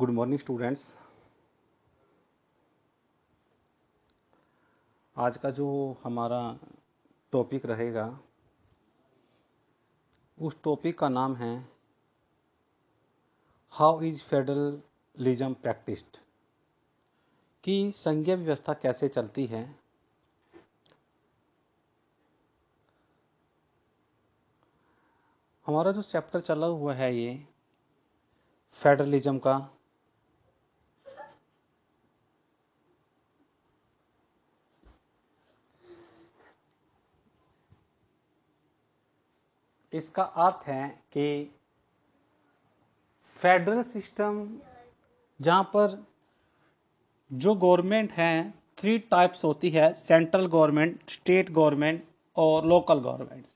Good morning students. आज का जो हमारा टॉपिक रहेगा उस टॉपिक का नाम है हाउ इज फेडरलिज्म प्रैक्टिस्ड, कि संघीय व्यवस्था कैसे चलती है। हमारा जो चैप्टर चला हुआ है ये फेडरलिज्म का, इसका अर्थ है कि फेडरल सिस्टम जहां पर जो गवर्नमेंट है 3 टाइप्स होती है, सेंट्रल गवर्नमेंट, स्टेट गवर्नमेंट और लोकल गवर्नमेंट,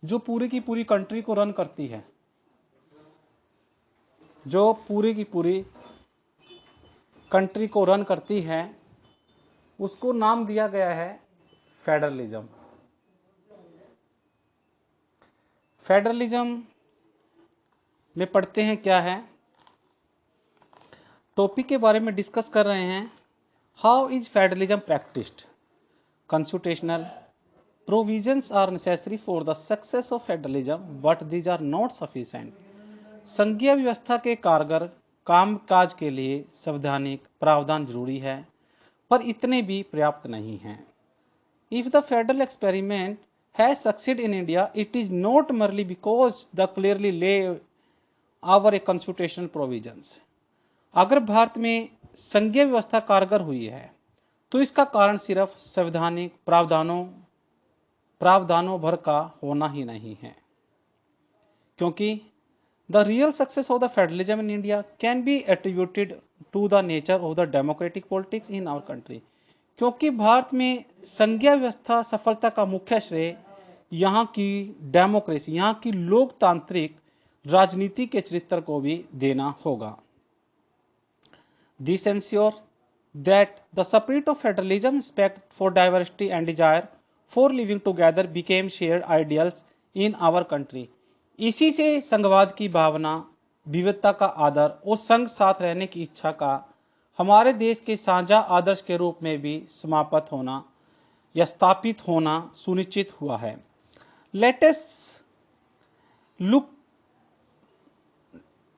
जो पूरी की पूरी कंट्री को रन करती है, जो पूरी की पूरी कंट्री को रन करती है, उसको नाम दिया गया है फेडरलिज्म। फेडरलिज्म में पढ़ते हैं क्या है, टॉपिक के बारे में डिस्कस कर रहे हैं। How is federalism practised, constitutional provisions are necessary for the success of federalism but these are not sufficient. संघीय व्यवस्था के कारगर कामकाज के लिए संवैधानिक प्रावधान जरूरी है, पर इतने भी पर्याप्त नहीं हैं। If the federal experiment has succeeded in India, it is not merely because the clearly lay our constitutional provisions. अगर भारत में संघीय व्यवस्था कारगर हुई है तो इसका कारण सिर्फ संवैधानिक प्रावधानों भर का होना ही नहीं है, क्योंकि the real success of the federalism in India can be attributed to the nature of the democratic politics in our country. क्योंकि भारत में संघीय व्यवस्था सफलता का मुख्य श्रेय यहाँ की डेमोक्रेसी, यहाँ की लोकतांत्रिक राजनीति के चरित्र को भी देना होगा। This ensure that the spirit of federalism, respect for diversity and desire for living together became shared ideals in our country. इसी से संघवाद की भावना, विविधता का आदर और संघ साथ रहने की इच्छा का हमारे देश के साझा आदर्श के रूप में भी समाप्त होना या स्थापित होना सुनिश्चित हुआ है। Let us look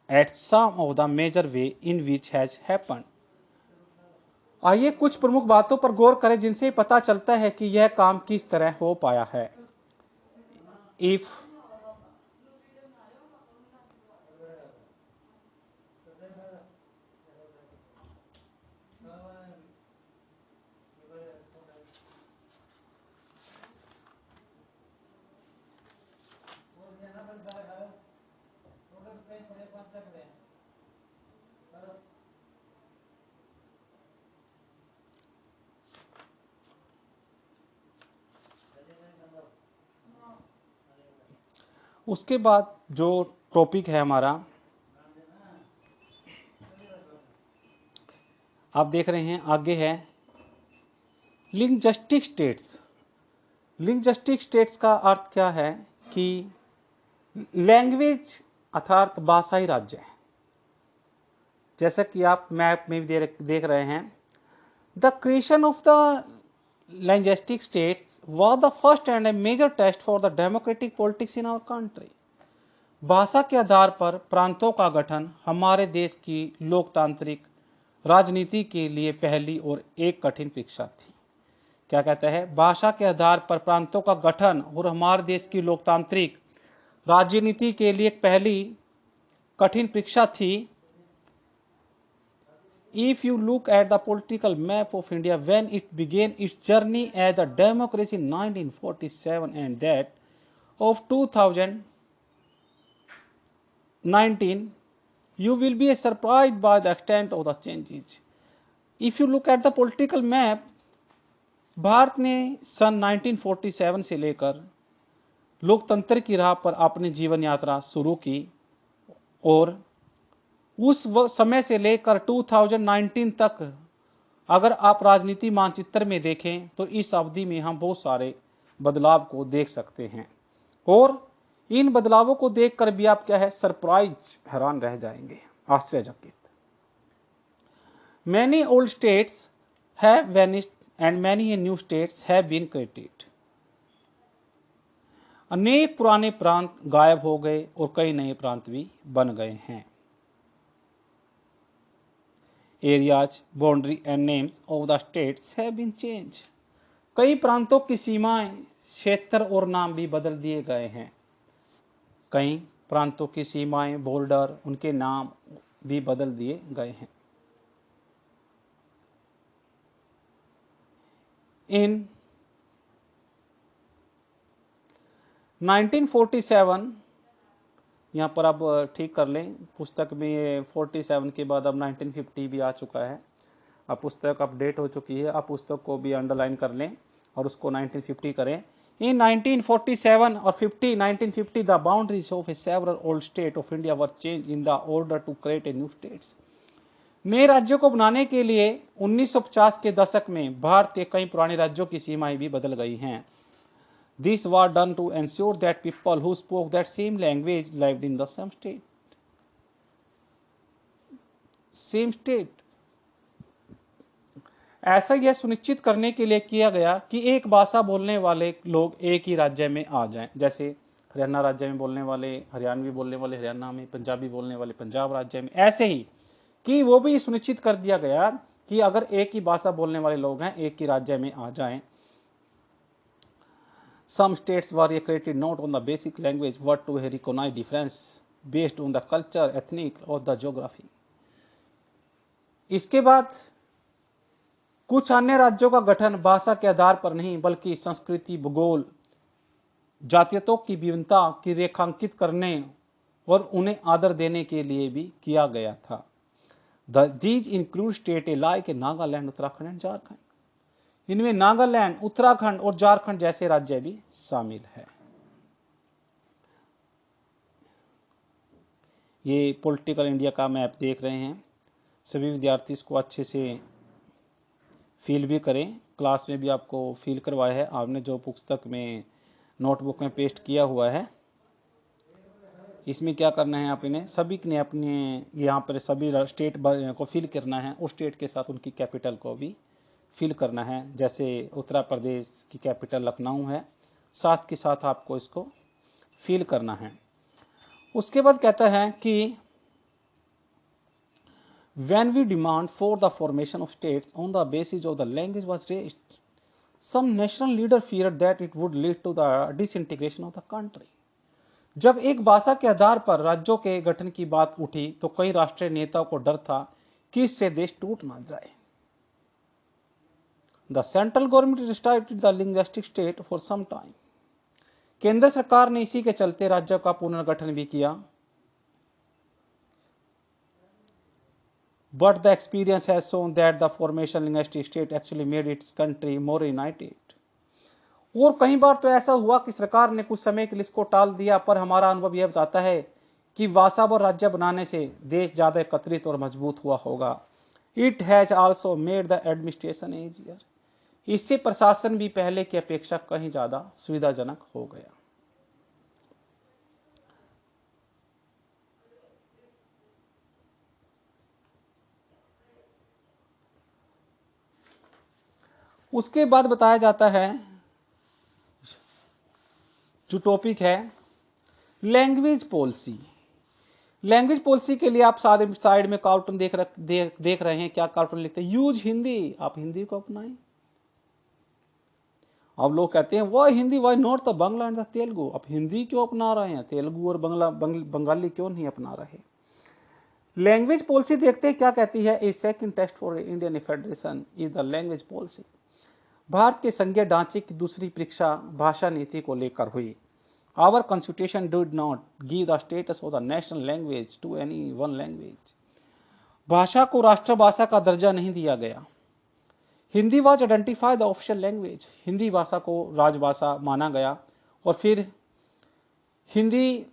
at some of the major way in which has happened. आइए कुछ प्रमुख बातों पर गौर करें जिनसे पता चलता है कि यह काम किस तरह हो पाया है। If उसके बाद जो टॉपिक है हमारा, आप देख रहे हैं आगे है लिंग्विस्टिक स्टेट्स। लिंग्विस्टिक स्टेट्स का अर्थ क्या है कि लैंग्वेज अर्थात भाषाई राज्य। जैसा कि आप मैप में भी देख रहे हैं, the creation of the linguistic states was the first and a major test for the democratic politics in our country. भाषा के आधार पर प्रांतों का गठन हमारे देश की लोकतांत्रिक राजनीति के लिए पहली और एक कठिन परीक्षा थी। क्या कहता है, भाषा के आधार पर प्रांतों का गठन और हमारे देश की लोकतांत्रिक राजनीति के लिए एक पहली कठिन परीक्षा थी। If you look at the political map of India when it began its journey as a democracy in 1947 and that of 2019, you will be surprised by the extent of the changes. If you look at the political map, Bharat ने सन 1947 से लेकर लोकतंत्र की राह पर अपनी जीवन यात्रा शुरू की और उस समय से लेकर 2019 तक अगर आप राजनीति मानचित्र में देखें तो इस अवधि में हम बहुत सारे बदलाव को देख सकते हैं और इन बदलावों को देखकर भी आप क्या है, सरप्राइज, हैरान रह जाएंगे, आश्चर्यचकित। Many old states have vanished and many new states have been created. अनेक पुराने प्रांत गायब हो गए और कई नए प्रांत भी बन गए हैं. Areas, boundary and names of the states have been changed. कई प्रांतों की सीमाएं, क्षेत्र और नाम भी बदल दिए गए हैं. कई प्रांतों की सीमाएं, बॉर्डर, उनके नाम भी बदल दिए गए हैं. In 1947, यहाँ पर आप ठीक कर लें, पुस्तक में ये 47 के बाद अब 1950 भी आ चुका है. अब पुस्तक अपडेट हो चुकी है. आप पुस्तक को भी अंडरलाइन कर लें और उसको 1950 करें. In 1947 or 1950, the boundaries of several old states of India were changed in the order to create a new states. नए राज्यों को बनाने के लिए 1950 के दशक में भारत के कई पुराने राज्यों की सीमाएं भी बदल गई हैं. This was done to ensure that people who spoke that same language lived in the same state. ऐसा यह सुनिश्चित करने के लिए किया गया कि एक भाषा बोलने वाले लोग एक ही राज्य में आ जाएं. जैसे हरियाणा राज्य में बोलने वाले हरियाणवी बोलने वाले हरियाणा में, पंजाबी बोलने वाले पंजाब राज्य में, ऐसे ही कि वो भी सुनिश्चित कर दिया गया कि अगर एक ही भाषा बोलने वाले लोग हैं एक ही राज्य में आ जाएं. Some states were created not on the basic language but to recognize difference based on the culture, ethnic or the geography. इसके बाद कुछ अन्य राज्यों का गठन भाषा के आधार पर नहीं बल्कि संस्कृति, भूगोल, जातीयताओं की विभिन्नता की रेखांकित करने और उन्हें आदर देने के लिए भी किया गया था. These include states like Nagaland, Uttarakhand और झारखंड. इनमें नागालैंड, उत्तराखंड और झारखंड जैसे राज्य भी शामिल है. ये पॉलिटिकल इंडिया का मैप देख रहे हैं. सभी विद्यार्थी इसको अच्छे से फील भी करें. क्लास में भी आपको फील करवाया है. आपने जो पुस्तक में नोटबुक में पेस्ट किया हुआ है, इसमें क्या करना है, आपने सभी ने अपने यहाँ पर सभी स्टेट को फील करना है. उस स्टेट के साथ उनकी कैपिटल को भी फील करना है. जैसे उत्तर प्रदेश की कैपिटल लखनऊ है, साथ के साथ आपको इसको फील करना है. उसके बाद कहता है कि when we demand for the formation of states on the basis of the language was raised, some national leader feared that it would lead to the disintegration of the country. जब एक भाषा के आधार पर राज्यों के गठन की बात उठी तो कई राष्ट्रीय नेताओं को डर था कि इससे देश टूट ना जाए. The central government restricted the linguistic state for some time. केंद्र सरकार ने इसी के चलते राज्यों का पुनर्गठन भी किया. But the experience has shown that the formation linguistic state actually made its country more united. और कई बार तो ऐसा हुआ कि सरकार ने कुछ समय के लिए इसको टाल दिया, पर हमारा अनुभव यह बताता है कि भाषा और राज्य बनाने से देश ज्यादा एकत्रित और मजबूत हुआ होगा. It has also made the administration easier. इससे प्रशासन भी पहले की अपेक्षा कहीं ज्यादा सुविधाजनक हो गया. उसके बाद बताया जाता है जो टॉपिक है लैंग्वेज पॉलिसी. लैंग्वेज पॉलिसी के लिए आप साइड में कार्टून देख रहे हैं. क्या कार्टून लिखते हैं? यूज हिंदी. आप हिंदी को अपनाएं. अब लोग कहते हैं why Hindi, why not the Bangla and the Telugu. आप हिंदी क्यों अपना रहे हैं, तेलुगु और बंगाली क्यों नहीं अपना रहे? लैंग्वेज पॉलिसी देखते हैं क्या कहती है. A second test for Indian federation is the language policy. Bharat के संघीय ढांचे की दूसरी परीक्षा भाषा नीति को लेकर हुई. Our constitution did not give the status of the national language to any one language. भाषा को राष्ट्रभाषा का दर्जा नहीं दिया गया. Hindi was identified the official language. Hindi भाषा को राजभाषा माना गया. और फिर Hindi,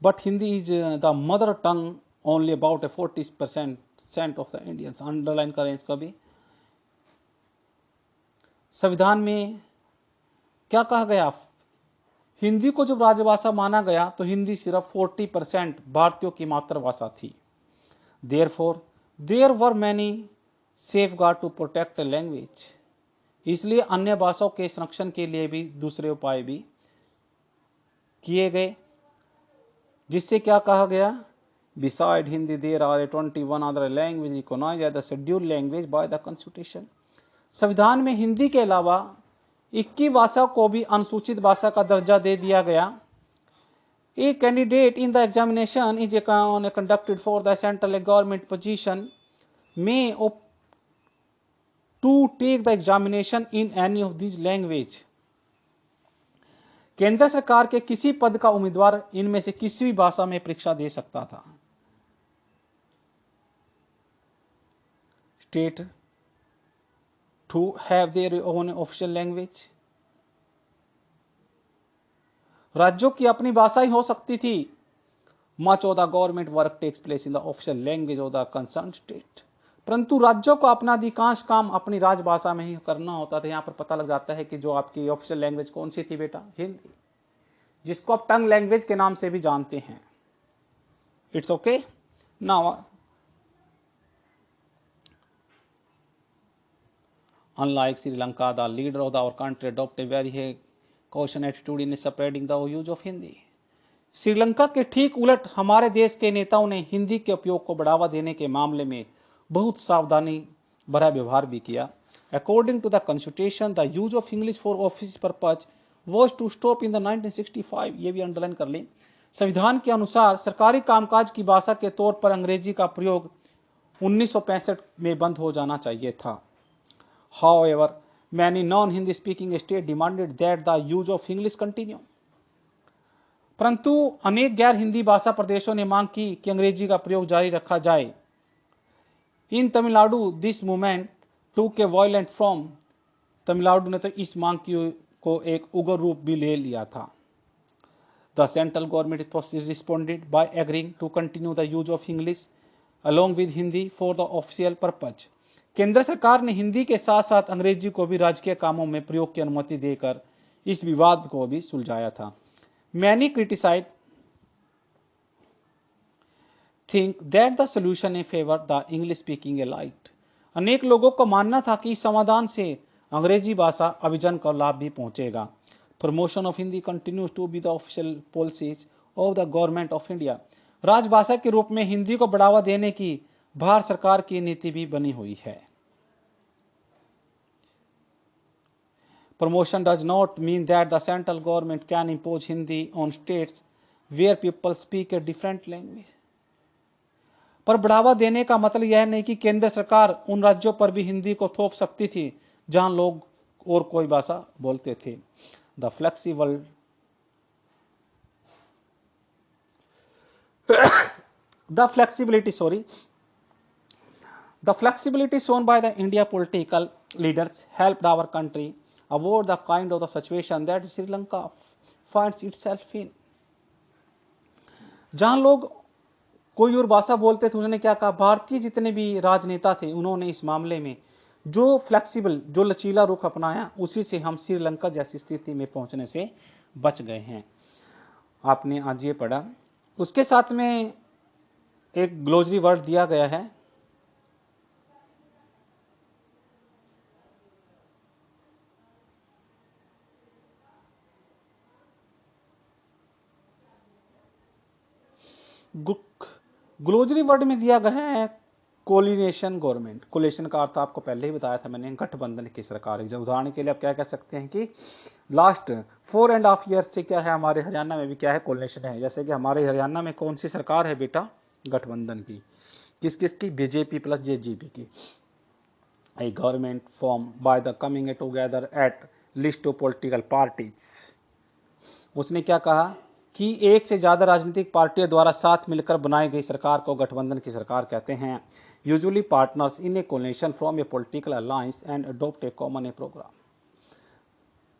but Hindi is the mother tongue only about 40% of the Indians. Underline करें इसका भी. संविधान में क्या कहा गया? हिंदी को जब राजभाषा माना गया तो हिंदी सिर्फ 40% भारतीयों की मातृभाषा थी. Therefore, there were many safeguards to protect a language. इसलिए अन्य भाषाओं के संरक्षण के लिए भी दूसरे उपाय भी किए गए, जिससे क्या कहा गया, Beside Hindi, there are 21 other languages recognized as the scheduled language by the Constitution. संविधान में हिंदी के अलावा 21 भाषा को भी अनुसूचित भाषा का दर्जा दे दिया गया. A candidate in the examination is conducted for the central government position may opt to take the examination in any of these language. केंद्र सरकार के किसी पद का उम्मीदवार इनमें से किसी भी भाषा में परीक्षा दे सकता था. State to have their own official language. राज्यों की अपनी भाषा ही हो सकती थी. Much of the government work takes place in the official language of the concerned state. परंतु राज्यों को अपना अधिकांश काम अपनी राजभाषा में ही करना होता था. यहां पर पता लग जाता है कि जो आपकी ऑफिशियल लैंग्वेज कौन सी थी बेटा, हिंदी, जिसको आप टंग लैंग्वेज के नाम से भी जानते हैं. It's okay. Now unlike Sri Lanka, the leader of our country adopted a very cautious attitude in spreading the use of Hindi. Sri Lanka के ठीक उलट हमारे देश के नेताओं ने हिंदी के उपयोग को बढ़ावा देने के मामले में बहुत सावधानी भरा व्यवहार भी किया. According to the Constitution, the use of English for office purpose was to stop in the 1965. ये भी अंडरलाइन कर लें. संविधान के अनुसार सरकारी कामकाज की भाषा के तौर पर अंग्रेजी का प्रयोग 1965 में बंद हो जाना चाहिए था. However, many non-Hindi speaking states demanded that the use of English continue. परंतु अनेक गैर हिंदी भाषा प्रदेशों ने मांग की कि अंग्रेजी का प्रयोग जारी रखा जाए. इन तमिलनाडु दिस मूवमेंट टूक ए वायलेंट फॉर्म. तमिलनाडु ने तो इस मांग को एक उग्र रूप भी ले लिया था. The central government responded by agreeing to continue the use of English along with Hindi for the official purpose. केंद्र सरकार ने हिंदी के साथ साथ अंग्रेजी को भी राजकीय कामों में प्रयोग की अनुमति देकर इस विवाद को भी सुलझाया था. Many criticize think that the solution in favor the English speaking elite. अनेक लोगों को मानना था कि इस समाधान से अंग्रेजी भाषा अभिजन को लाभ भी पहुंचेगा. Promotion of Hindi continues to be the official policies of the government of India. राजभाषा के रूप में हिंदी को बढ़ावा देने की भारत सरकार की नीति भी बनी हुई है. Promotion does not mean that the central government can impose Hindi on states where people speak a different language. पर बढ़ावा देने का मतलब यह नहीं कि केंद्र सरकार उन राज्यों पर भी हिंदी को थोप सकती थी जहां लोग और कोई भाषा बोलते थे. The flexibility shown by the India political leaders helped our country avoid the kind of the situation that Sri Lanka finds itself in. जहां लोग कोई और भाषा बोलते थे उन्होंने क्या कहा, भारतीय जितने भी राजनेता थे उन्होंने इस मामले में जो फ्लेक्सिबल, जो लचीला रुख अपनाया, उसी से हम श्रीलंका जैसी स्थिति में पहुंचने से बच गए हैं. आपने आज ये पढ़ा. उसके साथ में एक ग्लोसरी वर्ड दिया गया है. ग्लोसरी वर्ड में दिया गया है कोलिनेशन गवर्नमेंट. कोलिनेशन का अर्थ आपको पहले ही बताया था मैंने, गठबंधन की सरकार. उदाहरण के लिए आप क्या कह सकते हैं कि लास्ट 4.5 ईयर्स से क्या है, हमारे हरियाणा में भी क्या है, कोलिनेशन है. जैसे कि हमारे हरियाणा में कौन सी सरकार है बेटा, गठबंधन की. किस किस की, बीजेपी प्लस जेजेपी की. A government form by the coming together at least of political parties. उसने क्या कहा कि एक से ज्यादा राजनीतिक पार्टियों द्वारा साथ मिलकर बनाई गई सरकार को गठबंधन की सरकार कहते हैं. Usually partners in a coalition from a political alliance and adopt a common a programme.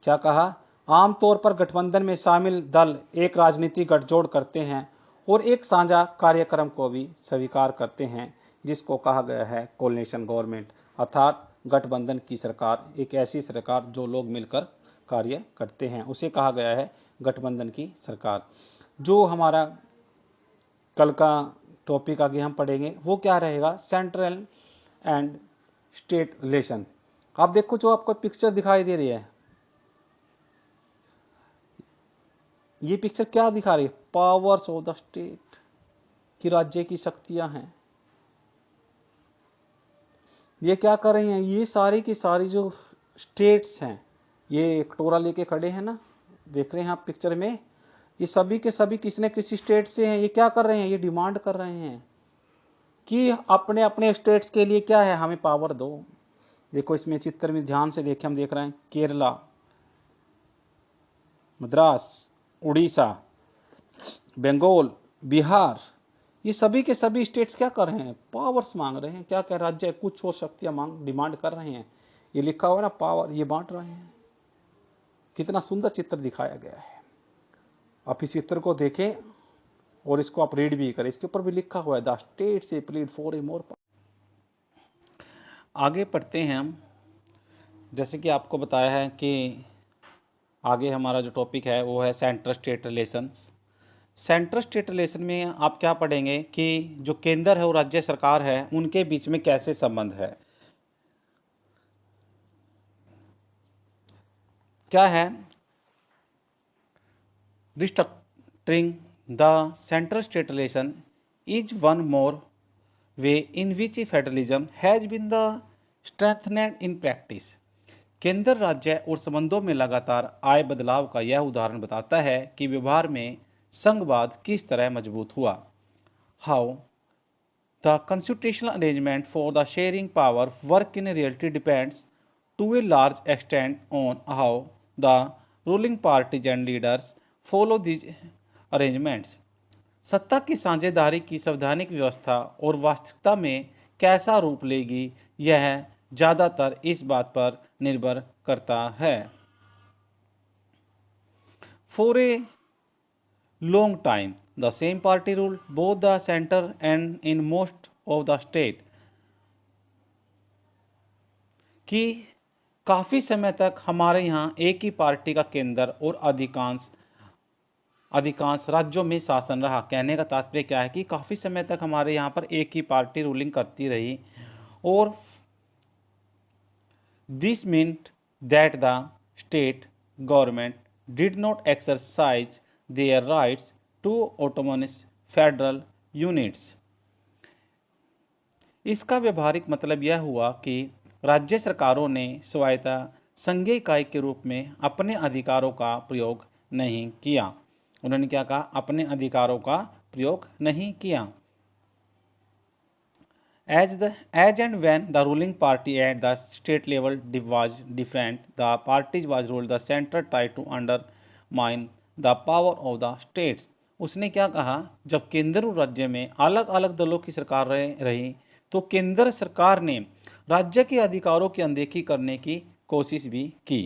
क्या कहा, आमतौर पर गठबंधन में शामिल दल एक राजनीतिक गठजोड़ करते हैं और एक साझा कार्यक्रम को भी स्वीकार करते हैं, जिसको कहा गया है कोलिनेशन गवर्नमेंट. अर्थात गठबंधन की सरकार, एक ऐसी सरकार जो लोग मिलकर कार्य करते हैं, उसे कहा गया है गठबंधन की सरकार. जो हमारा कल का टॉपिक आगे हम पढ़ेंगे वो क्या रहेगा, सेंट्रल एंड स्टेट रिलेशन। आप देखो जो आपको पिक्चर दिखाई दे रही है, ये पिक्चर क्या दिखा रही है, पावर्स ऑफ द स्टेट, कि राज्य की शक्तियां हैं। ये क्या कर रही हैं, ये सारी की सारी जो स्टेट्स हैं, ये कटोरा लेके खड़े हैं ना, देख रहे हैं आप पिक्चर में, ये सभी के सभी किसी न किसी स्टेट से हैं। ये क्या कर रहे हैं, ये डिमांड कर रहे हैं कि अपने अपने स्टेट्स के लिए क्या है, हमें पावर दो। देखो इसमें चित्र में ध्यान से देखें, हम देख रहे हैं केरला, मद्रास, उड़ीसा, बंगाल, बिहार, ये सभी के सभी स्टेट्स क्या कर रहे हैं, पावर्स मांग रहे हैं। क्या क्या राज्य कुछ और शक्तियां मांग डिमांड कर रहे हैं। ये लिखा हुआ ना पावर, ये बांट रहे हैं। कितना सुंदर चित्र दिखाया गया है। आप इस चित्र को देखें और इसको आप रीड भी करें, इसके ऊपर भी लिखा हुआ है the states plead for a more. आगे पढ़ते हैं हम। जैसे कि आपको बताया है कि आगे हमारा जो टॉपिक है वो है central state relations. Central state relation में आप क्या पढ़ेंगे कि जो केंद्र है और राज्य सरकार है उनके बीच में कैसे संबंध है। क्या है, restructuring the central state relation is one more way in which federalism has been the strengthened in practice. केंद्र राज्य और संबंधों में लगातार आए बदलाव का यह उदाहरण बताता है कि व्यवहार में संघवाद किस तरह मजबूत हुआ। How the constitutional arrangement for the sharing power work in reality depends to a large extent on how the ruling parties and leaders follow these arrangements. सत्ता की साझेदारी की संवैधानिक व्यवस्था और वास्तविकता में कैसा रूप लेगी, यह ज़्यादातर इस बात पर निर्भर करता है। For a long time the same party ruled both the center and in most of the state। कि काफ़ी समय तक हमारे यहाँ एक ही पार्टी का केंद्र और अधिकांश राज्यों में शासन रहा। कहने का तात्पर्य क्या है कि काफ़ी समय तक हमारे यहाँ पर एक ही पार्टी रूलिंग करती रही, और this meant that the state government did not exercise their rights to autonomous federal units। इसका व्यवहारिक मतलब यह हुआ कि राज्य सरकारों ने स्वायत्त संघीय इकाई के रूप में अपने अधिकारों का प्रयोग नहीं किया। उन्होंने क्या कहा, अपने अधिकारों का प्रयोग नहीं किया। As and when the ruling party at the state level was different, the parties was ruled the center tried to undermine the power of the states. उसने क्या कहा, जब केंद्र और राज्य में अलग अलग दलों की सरकार रही तो केंद्र सरकार ने राज्य के अधिकारों की अनदेखी करने की कोशिश भी की।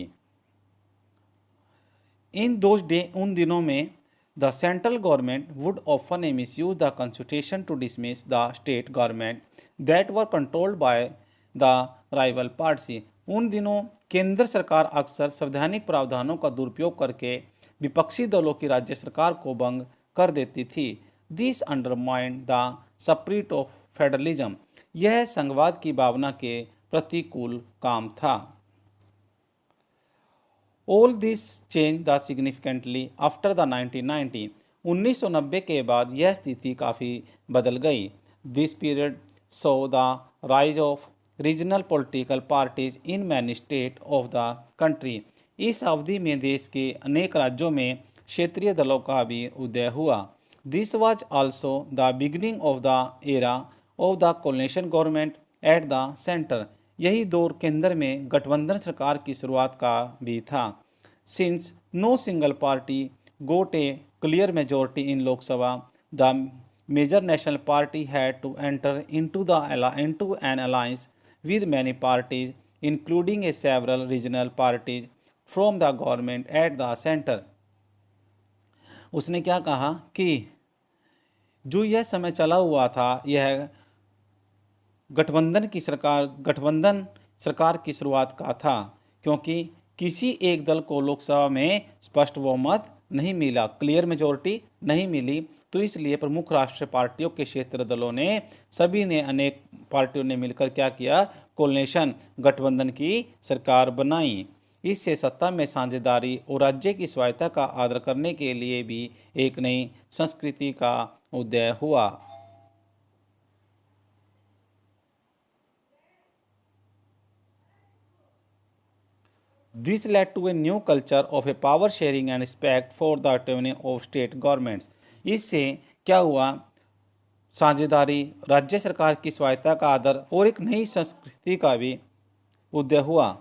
उन दिनों में the central government would often misuse the constitution to dismiss the state government that were controlled by the rival party. उन दिनों केंद्र सरकार अक्सर संवैधानिक प्रावधानों का दुरुपयोग करके विपक्षी दलों की राज्य सरकार को भंग कर देती थी। This undermined the spirit of federalism. यह संघवाद की भावना के प्रतिकूल काम था। All this change the significantly after the 1990। 1990 के बाद यह स्थिति काफ़ी बदल गई। This period so the rise of regional political parties in many state of the country. इस अवधि में देश के अनेक राज्यों में क्षेत्रीय दलों का भी उदय हुआ। This was also the beginning of the era of the coalition government at the centre. यही दौर केंद्र में गठबंधन सरकार की शुरुआत का भी था। Since no single party got a clear majority in Lok Sabha, the major national party had to enter into an alliance with many parties including a several regional parties from the government at the centre. उसने क्या कहा कि जो यह समय चला हुआ था यह गठबंधन सरकार की शुरुआत का था, क्योंकि किसी एक दल को लोकसभा में स्पष्ट बहुमत नहीं मिला, क्लियर मेजोरिटी नहीं मिली। तो इसलिए प्रमुख राष्ट्रीय पार्टियों के क्षेत्रीय दलों ने सभी ने अनेक पार्टियों ने मिलकर क्या किया, कोलिशन गठबंधन की सरकार बनाई। इससे सत्ता में साझेदारी और राज्य की स्वायत्तता का आदर करने के लिए भी एक नई संस्कृति का उदय हुआ। This led to a new culture of a power sharing and respect for the autonomy of state governments. इससे क्या हुआ, साझेदारी, राज्य सरकार की स्वायत्तता का आदर और एक नई संस्कृति का भी उदय हुआ।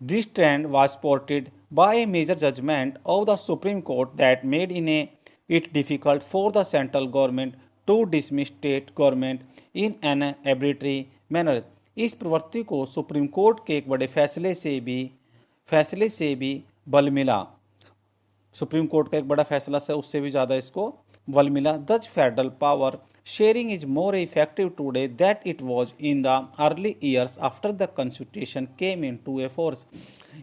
This trend was supported by a major judgment of the Supreme Court that made it difficult for the central government to dismiss state government in an arbitrary manner. इस प्रवृत्ति को सुप्रीम कोर्ट के एक बड़े फैसले से भी बल मिला। सुप्रीम कोर्ट का एक बड़ा फैसला से उससे भी ज़्यादा इसको बल मिला। दच federal power sharing is more effective today that it was in the early years after the constitution came into a force.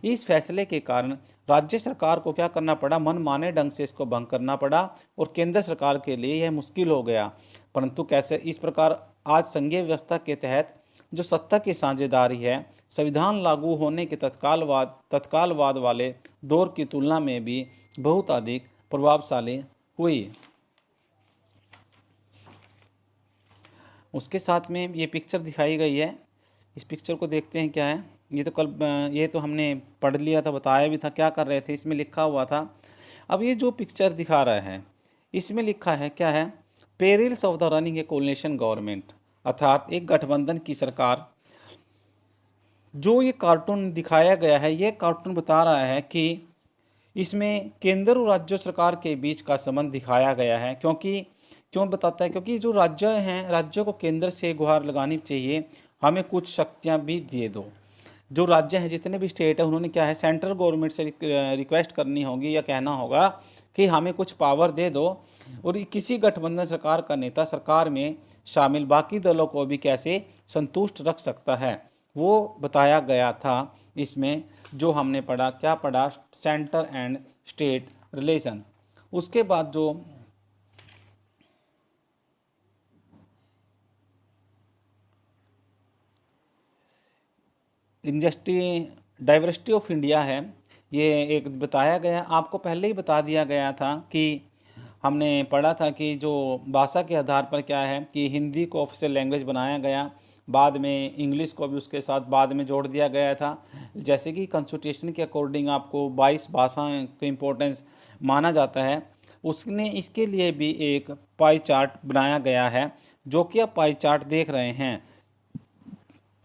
इस फैसले के कारण राज्य सरकार को क्या करना पड़ा, मनमाने ढंग से इसको भंग करना पड़ा और केंद्र सरकार के लिए यह मुश्किल हो गया। परंतु कैसे, इस प्रकार आज संघीय व्यवस्था के तहत जो सत्ता की साझेदारी है, संविधान लागू होने के तत्कालवाद वाले दौर की तुलना में भी बहुत अधिक प्रभावशाली हुई। उसके साथ में ये पिक्चर दिखाई गई है, इस पिक्चर को देखते हैं क्या है। ये तो हमने पढ़ लिया था, बताया भी था क्या कर रहे थे, इसमें लिखा हुआ था। अब ये जो पिक्चर दिखा रहा है इसमें लिखा है क्या है, perils of the running A coalition government, अर्थात एक गठबंधन की सरकार। जो ये कार्टून दिखाया गया है, ये कार्टून बता रहा है कि इसमें केंद्र और राज्य सरकार के बीच का संबंध दिखाया गया है। क्यों बताता है, क्योंकि जो राज्य हैं, राज्यों को केंद्र से गुहार लगानी चाहिए, हमें कुछ शक्तियां भी दे दो। जो राज्य हैं, जितने भी स्टेट है, उन्होंने क्या है, सेंट्रल गवर्नमेंट से रिक्वेस्ट करनी होगी या कहना होगा कि हमें कुछ पावर दे दो। और किसी गठबंधन सरकार का नेता सरकार में शामिल बाकी दलों को भी कैसे संतुष्ट रख सकता है, वो बताया गया था इसमें। जो हमने पढ़ा, क्या पढ़ा, सेंटर एंड स्टेट रिलेशन। उसके बाद जो डाइवर्सिटी ऑफ इंडिया है, ये एक बताया गया, आपको पहले ही बता दिया गया था कि हमने पढ़ा था कि जो भाषा के आधार पर क्या है कि हिंदी को ऑफिशियल लैंग्वेज बनाया गया, बाद में इंग्लिश को भी उसके साथ बाद में जोड़ दिया गया था। जैसे कि कॉन्स्टिट्यूशन के अकॉर्डिंग आपको 22 भाषाएं को इम्पोर्टेंस माना जाता है, उसने इसके लिए भी एक पाई चार्ट बनाया गया है, जो कि आप पाई चार्ट देख रहे हैं।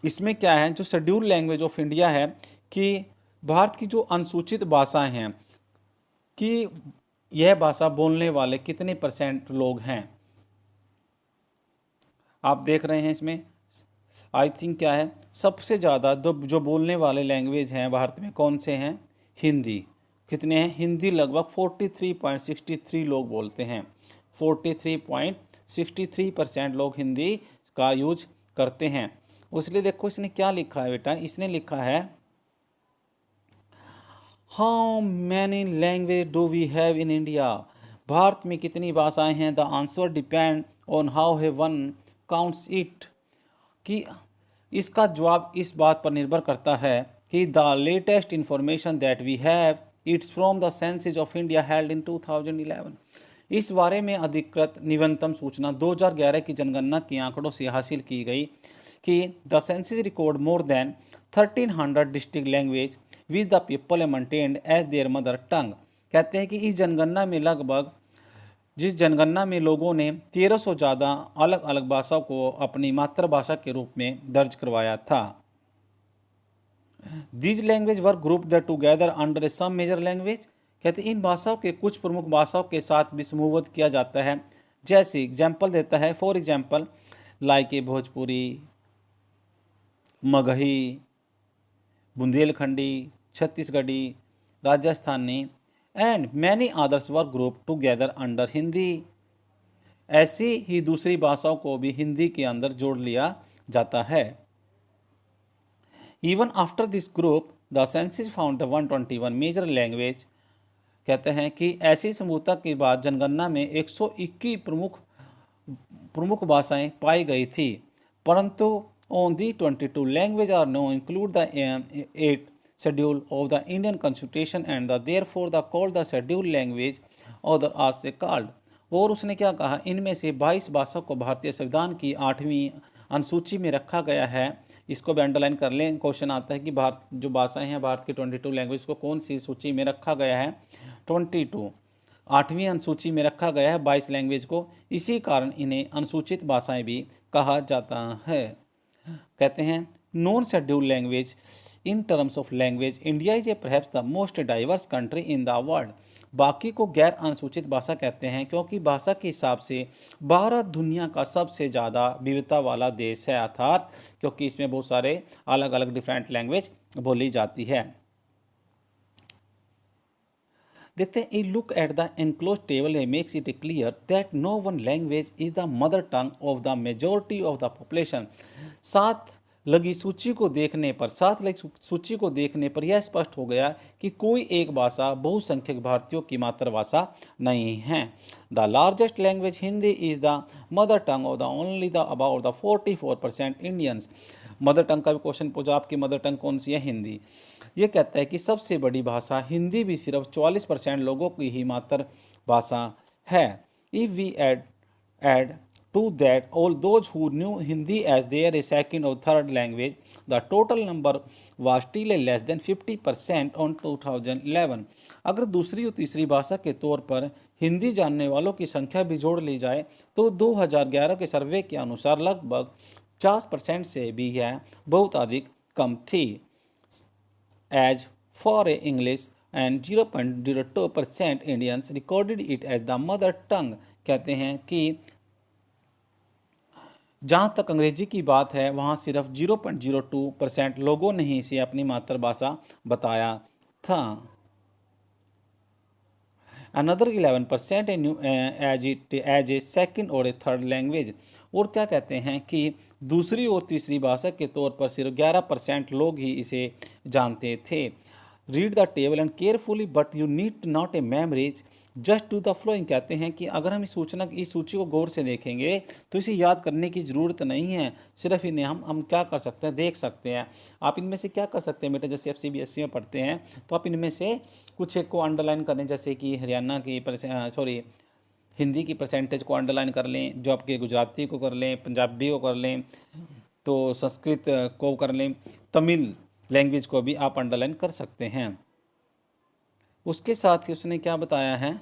इसमें क्या है, जो शेड्यूल लैंग्वेज ऑफ इंडिया है कि भारत की जो अनुसूचित भाषाएं हैं कि यह भाषा बोलने वाले कितने % लोग हैं, आप देख रहे हैं। इसमें आई थिंक क्या है, सबसे ज़्यादा जो बोलने वाले लैंग्वेज हैं भारत में कौन से हैं, हिंदी। कितने हैं, हिंदी लगभग 43.63 लोग बोलते हैं। 43.63% लोग हिंदी का यूज करते हैं। उसलिए देखो इसने क्या लिखा है बेटा, इसने लिखा है how many language do we have in India, Bharat में कितनी भाषाएं हैं। The answer depend on how है वन काउंट्स इट, कि इसका जवाब इस बात पर निर्भर करता है कि the latest information that we have it's from the census of India held in 2011। इस बारे में अधिकृत नवीनतम सूचना 2011 की जनगणना के आंकड़ों से हासिल की गई कि the census record more than 1300 district language which the people है maintained as their mother tongue. कहते हैं कि इस जनगणना में जिस जनगणना में लोगों ने 1300 ज़्यादा अलग अलग भाषाओं को अपनी मातृभाषा के रूप में दर्ज करवाया था। These language were group the together under a some major language. कहते हैं इन भाषाओं के कुछ प्रमुख भाषाओं के साथ भी समूहबद्ध किया जाता है। जैसे एग्जाम्पल देता है, for example like a Bhojpuri, Magahi, Bundelkhandi, Chhattisgarhi, Rajasthani and many others were group together under Hindi. ऐसी ही दूसरी भाषाओं को भी हिंदी के अंदर जोड़ लिया जाता है। Even after this group the census found the 121 major language, कहते हैं कि ऐसी समूहता के बाद जनगणना में 121 प्रमुख भाषाएं पाई गई थी, परंतु only 22 language are no include the 8 schedule of the Indian constitution and the therefore the called the schedule language other are so called. और उसने क्या कहा, इनमें से 22 भाषा को भारतीय संविधान की 8वीं अनुसूची में रखा गया है। इसको भी अंडरलाइन कर लें, क्वेश्चन आता है कि भारत जो भाषाएं हैं भारत की 22 लैंग्वेज को कौन सी सूची में रखा गया है, 22 8वीं अनुसूची में रखा गया है 22 लैंग्वेज को, इसी कारण इन्हें अनुसूचित भाषाएं भी कहा जाता है। कहते हैं non scheduled language, in terms of language India is a perhaps the most diverse country in the world. बाकी को गैर अनुसूचित भाषा कहते हैं क्योंकि भाषा के हिसाब से भारत दुनिया का सबसे ज़्यादा विविधता वाला देश है, अर्थात क्योंकि इसमें बहुत सारे अलग अलग डिफरेंट लैंग्वेज बोली जाती है। देखते हैं, a look at the enclose table makes it clear that no one language is the mother tongue of the majority of the population. साथ लगी सूची को देखने पर यह स्पष्ट हो गया कि कोई एक भाषा बहुसंख्यक भारतीयों की मातृभाषा नहीं है। The largest language Hindi is the mother tongue of the only the about the 44% Indians. Mother tongue का भी क्वेश्चन पूछा, आपकी मदर टंग कौन सी है, हिंदी। ये कहता है कि सबसे बड़ी भाषा हिंदी भी सिर्फ 44% लोगों की ही मातृभाषा है। If we add to that all those who knew Hindi as their second or third language, the total number was still less than 50% on 2011। अगर दूसरी और तीसरी भाषा के तौर पर हिंदी जानने वालों की संख्या भी जोड़ ली जाए तो 2011 के सर्वे के अनुसार लगभग 50% से भी यह बहुत अधिक कम थी। As for English and 0.02% Indians recorded it as the mother tongue. कहते हैं कि जहाँ तक अंग्रेजी की बात है वहाँ सिर्फ 0.02% लोगों ने ही इसे अपनी मातृभाषा बताया था। अनदर 11% एज ए सेकेंड और ए थर्ड लैंग्वेज। और क्या कहते हैं कि दूसरी और तीसरी भाषा के तौर पर सिर्फ 11% लोग ही इसे जानते थे। Read the table and carefully but you need not a memories just to the flowing. कहते हैं कि अगर हम इस सूची को गौर से देखेंगे तो इसे याद करने की ज़रूरत नहीं है, सिर्फ इन्हें हम क्या कर सकते हैं, देख सकते हैं। आप इनमें से क्या कर सकते हैं बेटा, जैसे आप CBSE में पढ़ते हैं तो आप इनमें से कुछ एक को अंडरलाइन करें, जैसे कि हरियाणा की हिंदी की परसेंटेज को अंडरलाइन कर लें, जो आपके गुजराती को कर लें, पंजाबी को कर लें, तो संस्कृत को कर लें, तमिल लैंग्वेज को भी आप अंडरलाइन कर सकते हैं। उसके साथ ही उसने क्या बताया है,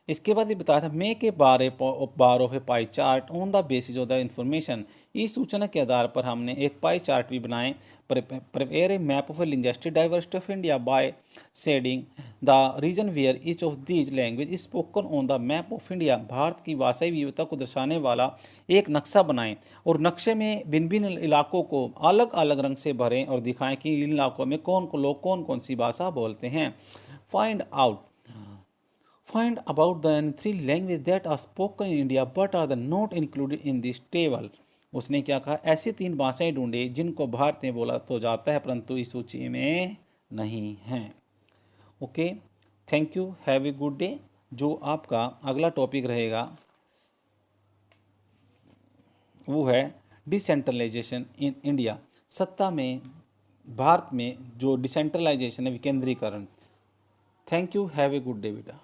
इसके बाद ये बताया था make a bar of A pie chart on the basis of the information. इस सूचना के आधार पर हमने एक पाई चार्ट भी बनाए। Prepare a map of a linguistic diversity of India by shading the region where each of these language is spoken on the map of India. Bharat की भाषाई विविधता को दर्शाने वाला एक नक्शा बनाएं और नक्शे में भिन्न भिन्न इलाकों को अलग अलग रंग से भरें और दिखाएं कि इन इलाकों में कौन कौन सी भाषा बोलते हैं। Find about the 3 languages that are spoken in India but are not included in this table। उसने क्या कहा, ऐसी 3 भाषाएं ढूंढे जिनको भारत में बोला तो जाता है परंतु इस सूची में नहीं हैं। Okay, thank you, have a good day. जो आपका अगला टॉपिक रहेगा वो है डिसेंट्रलाइजेशन इन इंडिया। सत्ता में भारत में जो डिसेंट्रलाइजेशन है, विकेंद्रीकरण। Thank you, have a good day बेटा।